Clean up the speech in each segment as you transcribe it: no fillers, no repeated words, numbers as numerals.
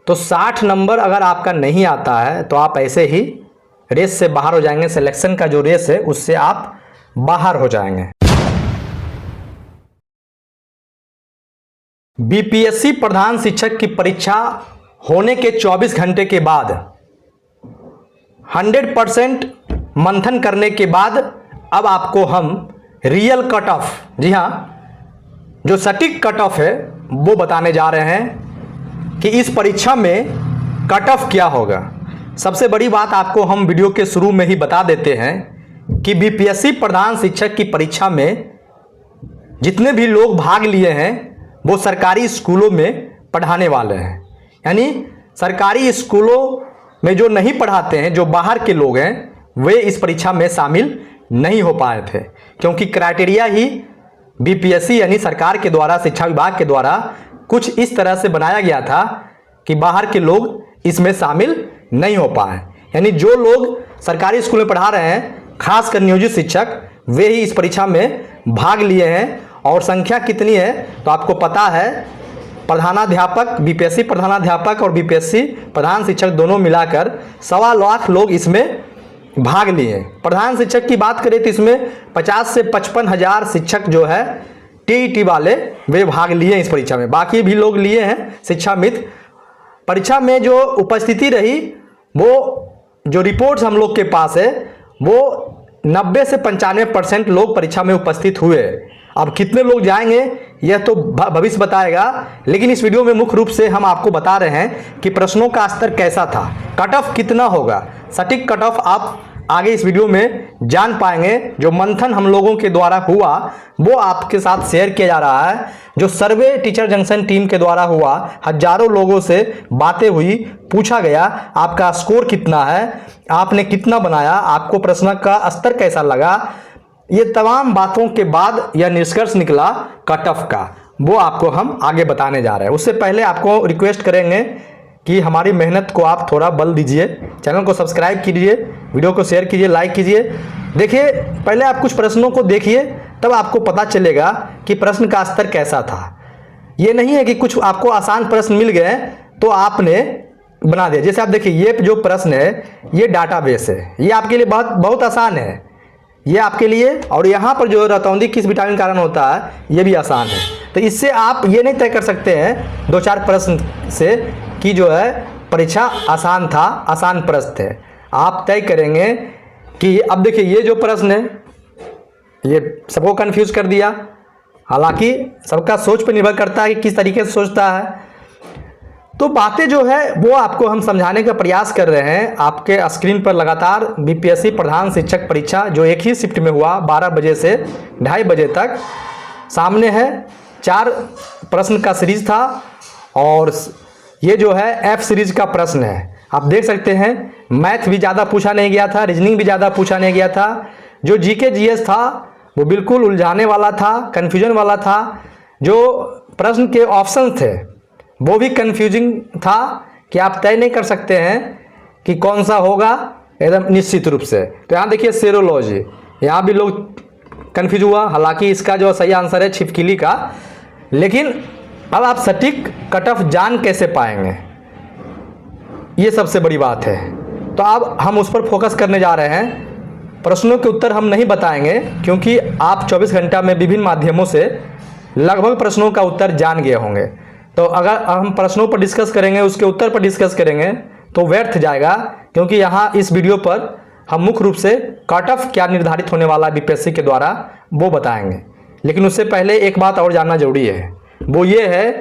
तो 60 नंबर अगर आपका नहीं आता है तो आप ऐसे ही रेस से बाहर हो जाएंगे। सिलेक्शन का जो रेस है उससे आप बाहर हो जाएंगे। बीपीएससी प्रधान शिक्षक की परीक्षा होने के 24 घंटे के बाद 100% मंथन करने के बाद अब आपको हम रियल कट ऑफ, जी हाँ, जो सटीक कट ऑफ है वो बताने जा रहे हैं कि इस परीक्षा में कट ऑफ क्या होगा। सबसे बड़ी बात आपको हम वीडियो के शुरू में ही बता देते हैं कि बीपीएससी प्रधान शिक्षक की परीक्षा में जितने भी लोग भाग लिए हैं वो सरकारी स्कूलों में पढ़ाने वाले हैं। यानी सरकारी स्कूलों में जो नहीं पढ़ाते हैं, जो बाहर के लोग हैं, वे इस परीक्षा में शामिल नहीं हो पाए थे, क्योंकि क्राइटेरिया ही बीपीएससी यानी सरकार के द्वारा, शिक्षा विभाग के द्वारा कुछ इस तरह से बनाया गया था कि बाहर के लोग इसमें शामिल नहीं हो पाए। यानी जो लोग सरकारी स्कूल में पढ़ा रहे हैं, खासकर नियोजित शिक्षक, वे ही इस परीक्षा में भाग लिए हैं। और संख्या कितनी है तो आपको पता है, प्रधानाध्यापक, बीपीएससी प्रधानाध्यापक और बीपीएससी प्रधान शिक्षक दोनों मिलाकर 1.25 लाख लोग इसमें भाग लिए। प्रधान शिक्षक की बात करें तो इसमें 50 से 55 हज़ार शिक्षक जो है टीईटी वाले वे भाग लिए इस परीक्षा में। बाकी भी लोग लिए हैं शिक्षा मित्र। परीक्षा में जो उपस्थिति रही, वो जो रिपोर्ट्स हम लोग के पास है, वो 90 से 95% लोग परीक्षा में उपस्थित हुए। अब कितने लोग जाएंगे यह तो भविष्य बताएगा, लेकिन इस वीडियो में मुख्य रूप से हम आपको बता रहे हैं कि प्रश्नों का स्तर कैसा था, कट ऑफ कितना होगा। सटीक कट ऑफ आप आगे इस वीडियो में जान पाएंगे। जो मंथन हम लोगों के द्वारा हुआ वो आपके साथ शेयर किया जा रहा है। जो सर्वे टीचर जंक्शन टीम के द्वारा हुआ, हजारों लोगों से बातें हुई, पूछा गया आपका स्कोर कितना है, आपने कितना बनाया, आपको प्रश्न का स्तर कैसा लगा, ये तमाम बातों के बाद यह निष्कर्ष निकला कट ऑफ का, वो आपको हम आगे बताने जा रहे हैं। उससे पहले आपको रिक्वेस्ट करेंगे कि हमारी मेहनत को आप थोड़ा बल दीजिए, चैनल को सब्सक्राइब कीजिए, वीडियो को शेयर कीजिए, लाइक कीजिए। देखिए, पहले आप कुछ प्रश्नों को देखिए, तब आपको पता चलेगा कि प्रश्न का स्तर कैसा था। ये नहीं है कि कुछ आपको आसान प्रश्न मिल गए तो आपने बना दिया। जैसे आप देखिए, ये जो प्रश्न है ये डाटाबेस है, ये आपके लिए बहुत आसान है, ये आपके लिए। और यहाँ पर जो रतौंधी किस विटामिन कारण होता है ये भी आसान है। तो इससे आप ये नहीं तय कर सकते हैं 2-4 प्रश्न से कि जो है परीक्षा आसान था, आसान प्रश्न थे। आप तय करेंगे कि अब देखिए, ये जो प्रश्न है ये सबको कंफ्यूज कर दिया। हालांकि सबका सोच पर निर्भर करता है कि किस तरीके से सोचता है। तो बातें जो है वो आपको हम समझाने का प्रयास कर रहे हैं। आपके स्क्रीन पर लगातार बीपीएससी प्रधान शिक्षक परीक्षा जो एक ही शिफ्ट में हुआ 12 बजे से 2:30 बजे तक सामने है। 4 प्रश्न का सीरीज था और ये जो है एफ सीरीज का प्रश्न है। आप देख सकते हैं, मैथ भी ज़्यादा पूछा नहीं गया था, रीजनिंग भी ज़्यादा पूछा नहीं गया था। जो जीके जीएस था वो बिल्कुल उलझाने वाला था, कन्फ्यूजन वाला था। जो प्रश्न के ऑप्शन थे वो भी कन्फ्यूजिंग था कि आप तय नहीं कर सकते हैं कि कौन सा होगा एकदम निश्चित रूप से। तो यहाँ देखिए सेरोलॉजी, यहाँ भी लोग कन्फ्यूज हुआ। हालांकि इसका जो सही आंसर है छिपकली का। लेकिन अब आप सटीक कट ऑफ जान कैसे पाएंगे, ये सबसे बड़ी बात है। तो अब हम उस पर फोकस करने जा रहे हैं। प्रश्नों के उत्तर हम नहीं बताएंगे क्योंकि आप 24 घंटा में विभिन्न माध्यमों से लगभग प्रश्नों का उत्तर जान गए होंगे। तो अगर हम प्रश्नों पर डिस्कस करेंगे, उसके उत्तर पर डिस्कस करेंगे तो व्यर्थ जाएगा, क्योंकि यहाँ इस वीडियो पर हम मुख्य रूप से कट ऑफ क्या निर्धारित होने वाला है बीपीएससी के द्वारा वो बताएंगे। लेकिन उससे पहले एक बात और जानना जरूरी है, वो ये है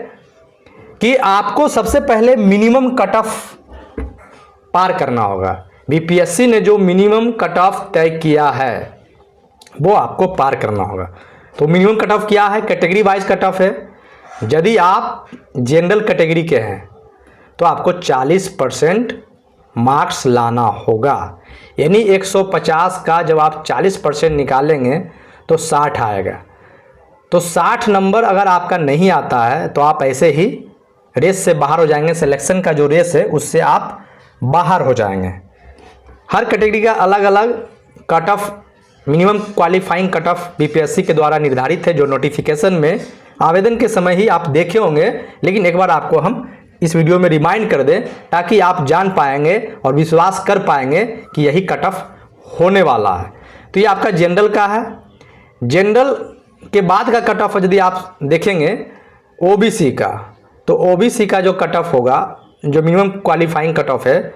कि आपको सबसे पहले मिनिमम कट ऑफ पार करना होगा। बीपीएससी ने जो मिनिमम कट ऑफ तय किया है वो आपको पार करना होगा। तो मिनिमम कट ऑफ क्या है? कैटेगरी वाइज कट ऑफ है। यदि आप जनरल कैटेगरी के हैं तो आपको 40% मार्क्स लाना होगा। यानी 150 का जब आप 40% निकालेंगे तो 60 आएगा। तो 60 नंबर अगर आपका नहीं आता है तो आप ऐसे ही रेस से बाहर हो जाएंगे। सिलेक्शन का जो रेस है उससे आप बाहर हो जाएंगे। हर कैटेगरी का अलग अलग cut off, minimum qualifying cut off BPSC के द्वारा निर्धारित है, जो नोटिफिकेशन में आवेदन के समय ही आप देखे होंगे। लेकिन एक बार आपको हम इस वीडियो में रिमाइंड कर दें, ताकि आप जान पाएंगे और विश्वास कर पाएंगे कि यही कट ऑफ होने वाला है। तो ये आपका जनरल का है। जनरल के बाद का कट ऑफ यदि आप देखेंगे ओबीसी का, तो ओबीसी का जो कट ऑफ होगा, जो मिनिमम क्वालिफाइंग कट ऑफ है,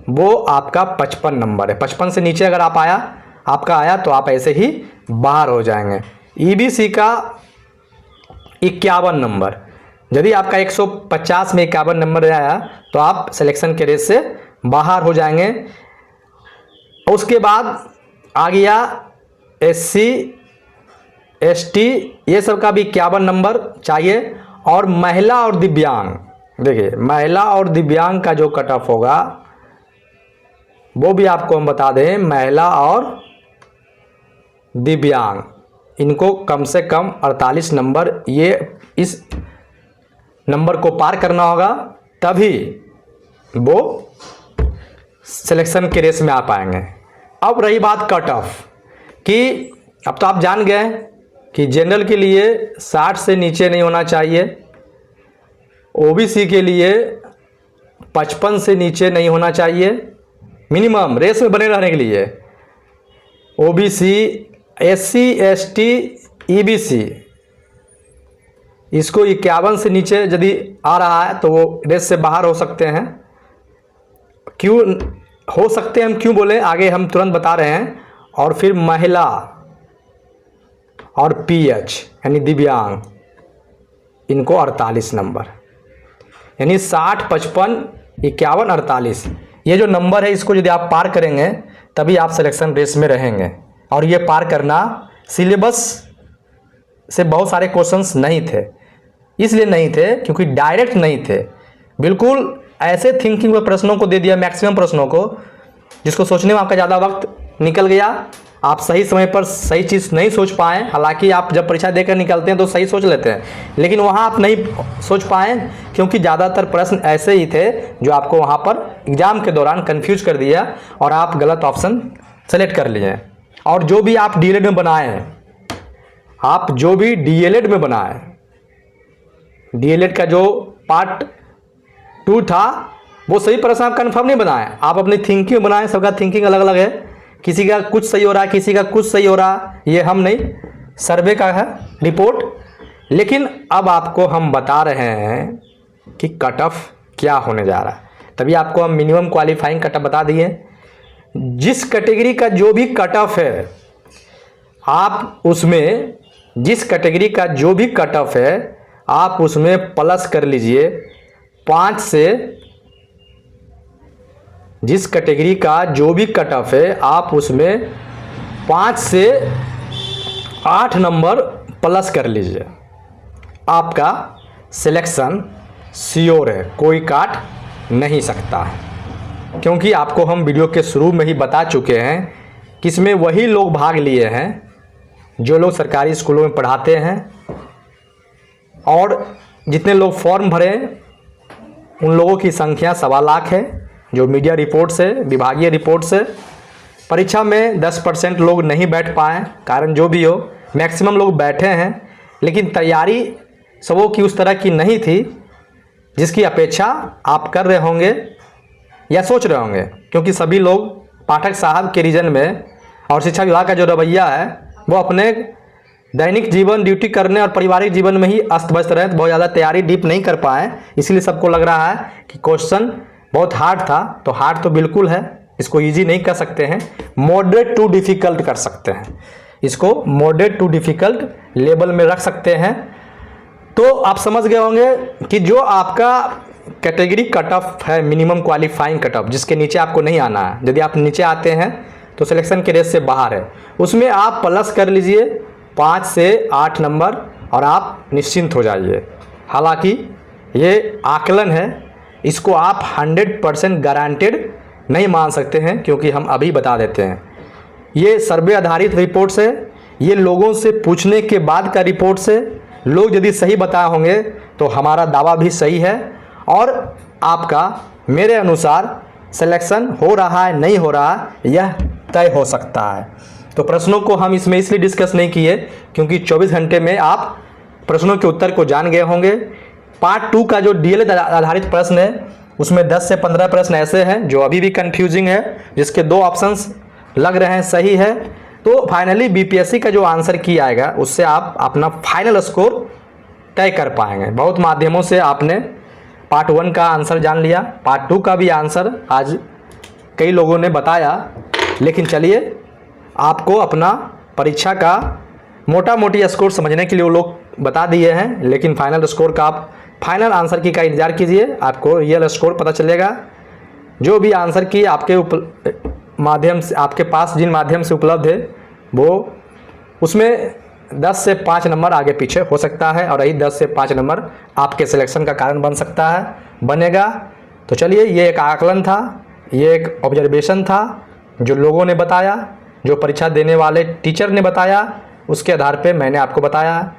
वो आपका 55 नंबर है। 55 से नीचे अगर आपका आया तो आप ऐसे ही बाहर हो जाएंगे। ईबीसी का 51 नंबर, यदि आपका 150 में 51 नंबर आया तो आप सिलेक्शन के रेस से बाहर हो जाएंगे। उसके बाद आ गया एससी एसटी, ये सब का भी 51 नंबर चाहिए। और महिला और दिव्यांग, देखिए महिला और दिव्यांग का जो कट ऑफ होगा वो भी आपको हम बता दें, महिला और दिव्यांग इनको कम से कम 48 नंबर, ये इस नंबर को पार करना होगा, तभी वो सिलेक्शन के रेस में आ पाएंगे। अब रही बात कट ऑफ कि अब तो आप जान गए कि जनरल के लिए 60 से नीचे नहीं होना चाहिए, ओबीसी के लिए 55 से नीचे नहीं होना चाहिए मिनिमम रेस में बने रहने के लिए। ओबीसी, एससी, एसटी, ईबीसी इसको 51 से नीचे यदि आ रहा है तो वो रेस से बाहर हो सकते हैं। क्यों हो सकते हैं, हम क्यों बोले आगे हम तुरंत बता रहे हैं। और फिर महिला और पीएच यानी दिव्यांग, इनको 48 नंबर, यानी 60, 55, 51, 48 ये जो नंबर है, इसको यदि आप पार करेंगे तभी आप सिलेक्शन रेस में रहेंगे। और ये पार करना सिलेबस से बहुत सारे क्वेश्चंस नहीं थे, इसलिए नहीं थे क्योंकि डायरेक्ट नहीं थे, बिल्कुल ऐसे थिंकिंग में प्रश्नों को दे दिया, मैक्सिमम प्रश्नों को, जिसको सोचने में आपका ज़्यादा वक्त निकल गया। आप सही समय पर सही चीज़ नहीं सोच पाए। हालांकि आप जब परीक्षा देकर निकलते हैं तो सही सोच लेते हैं, लेकिन वहाँ आप नहीं सोच पाए क्योंकि ज़्यादातर प्रश्न ऐसे ही थे जो आपको वहाँ पर एग्ज़ाम के दौरान कंफ्यूज कर दिया और आप गलत ऑप्शन सेलेक्ट कर लिए। और जो भी आप डीएलएड में बनाए, आप जो भी डीएलएड में बनाए, डीएलएड का जो पार्ट 2 था वो सही प्रश्न आप कन्फर्म नहीं बनाए, आप अपनी थिंकिंग बनाए। सबका थिंकिंग अलग अलग है, किसी का कुछ सही हो रहा है, किसी का कुछ सही हो रहा, ये हम नहीं, सर्वे का है रिपोर्ट। लेकिन अब आपको हम बता रहे हैं कि कट ऑफ क्या होने जा रहा है, तभी आपको हम मिनिमम क्वालिफाइंग कट ऑफ बता दिए। जिस कैटेगरी का जो भी कट ऑफ है, आप उसमें जिस कैटेगरी का जो भी कट ऑफ है आप उसमें प्लस कर लीजिए 5 से, जिस कैटेगरी का जो भी कट ऑफ है आप उसमें 5 से 8 नंबर प्लस कर लीजिए, आपका सिलेक्शन श्योर है, कोई काट नहीं सकता है। क्योंकि आपको हम वीडियो के शुरू में ही बता चुके हैं कि इसमें वही लोग भाग लिए हैं जो लोग सरकारी स्कूलों में पढ़ाते हैं, और जितने लोग फॉर्म भरे उन लोगों की संख्या 1.25 लाख है। जो मीडिया रिपोर्ट से, विभागीय रिपोर्ट से, परीक्षा में 10% लोग नहीं बैठ पाए, कारण जो भी हो, मैक्सिमम लोग बैठे हैं, लेकिन तैयारी सबों की उस तरह की नहीं थी जिसकी अपेक्षा आप कर रहे होंगे या सोच रहे होंगे। क्योंकि सभी लोग पाठक साहब के रीजन में और शिक्षा विभाग का जो रवैया है वो अपने दैनिक जीवन, ड्यूटी करने और पारिवारिक जीवन में ही अस्त व्यस्त रहे, बहुत ज़्यादा तैयारी डीप नहीं कर पाए। इसलिए सबको लग रहा है कि क्वेश्चन बहुत हार्ड था। तो हार्ड तो बिल्कुल है, इसको इजी नहीं कर सकते हैं, मॉडरेट टू डिफ़िकल्ट कर सकते हैं, इसको मॉडरेट टू डिफ़िकल्ट लेवल में रख सकते हैं। तो आप समझ गए होंगे कि जो आपका कैटेगरी कट ऑफ है, मिनिमम क्वालिफाइंग कट ऑफ, जिसके नीचे आपको नहीं आना है, यदि आप नीचे आते हैं तो सिलेक्शन के रेस से बाहर है, उसमें आप प्लस कर लीजिए 5 से 8 नंबर और आप निश्चिंत हो जाइए। हालांकि ये आकलन है, इसको आप 100% गारंटेड नहीं मान सकते हैं, क्योंकि हम अभी बता देते हैं ये सर्वे आधारित रिपोर्ट से, ये लोगों से पूछने के बाद का रिपोर्ट से, लोग यदि सही बताए होंगे तो हमारा दावा भी सही है और आपका मेरे अनुसार सिलेक्शन हो रहा है नहीं हो रहा यह तय हो सकता है। तो प्रश्नों को हम इसमें इसलिए डिस्कस नहीं किए क्योंकि 24 घंटे में आप प्रश्नों के उत्तर को जान गए होंगे, पार्ट 2 का जो डीएलएड आधारित प्रश्न है उसमें 10 से 15 प्रश्न ऐसे हैं जो अभी भी कंफ्यूजिंग है, जिसके 2 ऑप्शंस लग रहे हैं सही है। तो फाइनली बीपीएससी का जो आंसर की आएगा उससे आप अपना फाइनल स्कोर तय कर पाएंगे। बहुत माध्यमों से आपने पार्ट 1 का आंसर जान लिया, पार्ट 2 का भी आंसर आज कई लोगों ने बताया, लेकिन चलिए आपको अपना परीक्षा का मोटा मोटी स्कोर समझने के लिए वो लोग बता दिए हैं, लेकिन फाइनल स्कोर का आप फाइनल आंसर की का इंतजार कीजिए, आपको रियल स्कोर पता चलेगा। जो भी आंसर की आपके माध्यम से, आपके पास जिन माध्यम से उपलब्ध है वो उसमें 10 से 5 नंबर आगे पीछे हो सकता है, और यही 10 से 5 नंबर आपके सिलेक्शन का कारण बन सकता है, बनेगा। तो चलिए, ये एक आकलन था, ये एक ऑब्जर्वेशन था जो लोगों ने बताया, जो परीक्षा देने वाले टीचर ने बताया, उसके आधार पे मैंने आपको बताया।